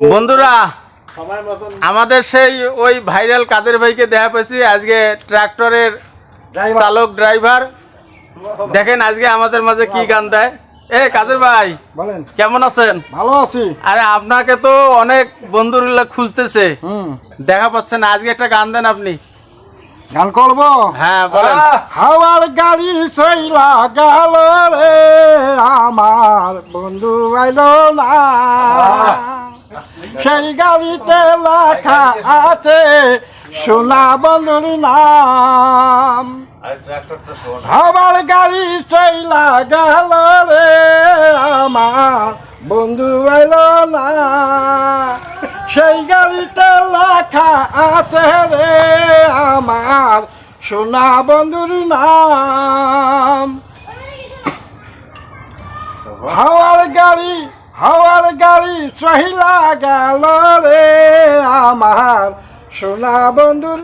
বন্ধুরা আমাদের সেই ওই ভাইরাল কাদের ভাইকে দেখা পেয়েছি আজকে ট্রাক্টরের চালক ড্রাইভার। দেখেন আজকে আমাদের মাঝে কি গান দেয়। কাদের ভাই বলেন, কেমন আছেন? ভালো আছি। আরে আপনাকে তো অনেক বন্ধুরা খুঁজতেছে, দেখা পাচ্ছে না। আজকে একটা গান দেন আপনি। গান করবো? হ্যাঁ বলেন। হাওয়ার গাড়ি সইলা গেল রে, আমার বন্ধু আইলো না। সেই গাড়িতে লেখা আছে সোনা বন্ধুর নাম। হাওয়ার গাড়ি চইলা গেল রে, আমার বন্ধু আইলো না। সেই গাড়িতে লেখা আছে রে, আমার সোনা বন্ধুর নাম। হাওয়ার গাড়ি চইলা গেল রে, আমার সোনা বন্ধুর